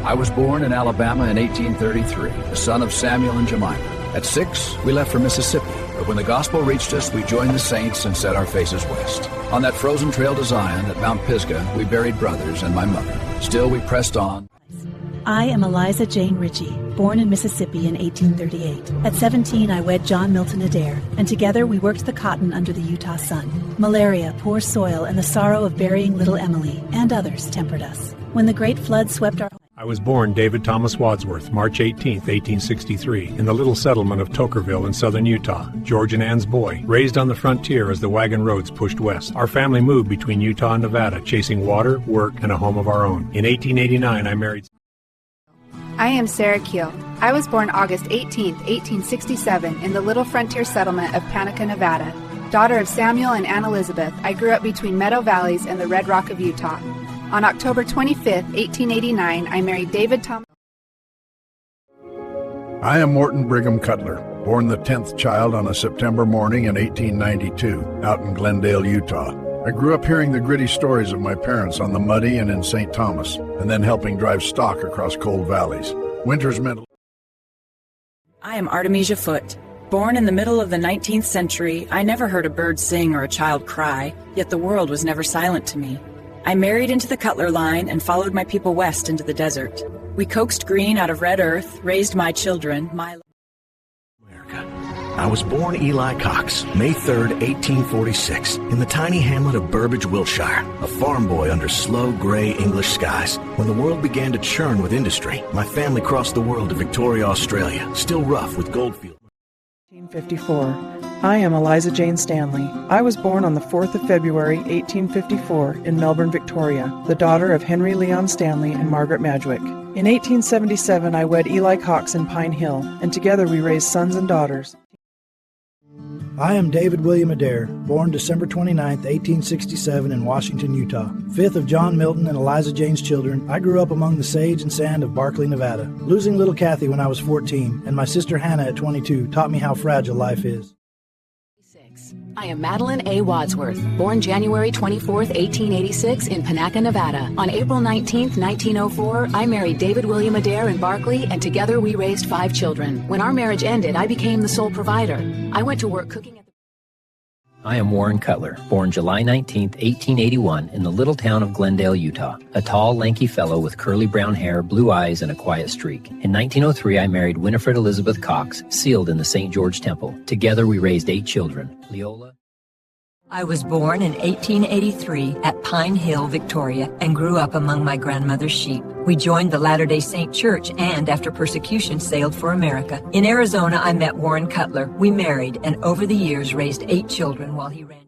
I was born in Alabama in 1833, the son of Samuel and Jemima. At 6, we left for Mississippi, but when the gospel reached us, we joined the saints and set our faces west. On that frozen trail to Zion at Mount Pisgah, we buried brothers and my mother. Still, we pressed on. I am Eliza Jane Ritchie, born in Mississippi in 1838. At 17, I wed John Milton Adair, and together we worked the cotton under the Utah sun. Malaria, poor soil, and the sorrow of burying little Emily, and others, tempered us. When the great flood swept our... I was born David Thomas Wadsworth, March 18, 1863, in the little settlement of Tokerville in southern Utah, George and Ann's boy, raised on the frontier as the wagon roads pushed west. Our family moved between Utah and Nevada, chasing water, work, and a home of our own. In 1889, I married... I am Sarah Keel. I was born August 18, 1867, in the little frontier settlement of Panica, Nevada. Daughter of Samuel and Ann Elizabeth, I grew up between Meadow Valleys and the Red Rock of Utah. On October 25, 1889, I married David Thomas. I am Morton Brigham Cutler, born the 10th child on a September morning in 1892, out in Glendale, Utah. I grew up hearing the gritty stories of my parents on the muddy and in St. Thomas, and then helping drive stock across cold valleys. Winters meant... I am Artemisia Foote. Born in the middle of the 19th century, I never heard a bird sing or a child cry, yet the world was never silent to me. I married into the Cutler line and followed my people west into the desert. We coaxed green out of red earth, raised my children, my... I was born Eli Cox, May 3rd, 1846, in the tiny hamlet of Burbage, Wiltshire, a farm boy under slow, gray English skies. When the world began to churn with industry, my family crossed the world to Victoria, Australia, still rough with goldfields. 1854. I am Eliza Jane Stanley. I was born on the 4th of February, 1854, in Melbourne, Victoria, the daughter of Henry Leon Stanley and Margaret Madgwick. In 1877, I wed Eli Cox in Pine Hill, and together we raised sons and daughters. I am David William Adair, born December 29, 1867 in Washington, Utah. Fifth of John Milton and Eliza Jane's children, I grew up among the sage and sand of Barkley, Nevada. Losing little Kathy when I was 14 and my sister Hannah at 22 taught me how fragile life is. I am Madeline A. Wadsworth, born January 24, 1886 in Panaca, Nevada. On April 19, 1904, I married David William Adair in Barkley, and together we raised 5 children. When our marriage ended, I became the sole provider. I went to work cooking at the... I am Warren Cutler, born July 19, 1881 in the little town of Glendale, Utah. A tall, lanky fellow with curly brown hair, blue eyes, and a quiet streak. In 1903, I married Winifred Elizabeth Cox, sealed in the St. George Temple. Together, we raised 8 children. Leola. I was born in 1883 at Pine Hill, Victoria, and grew up among my grandmother's sheep. We joined the Latter-day Saint Church and, after persecution, sailed for America. In Arizona, I met Warren Cutler. We married and over the years raised 8 children while he ran...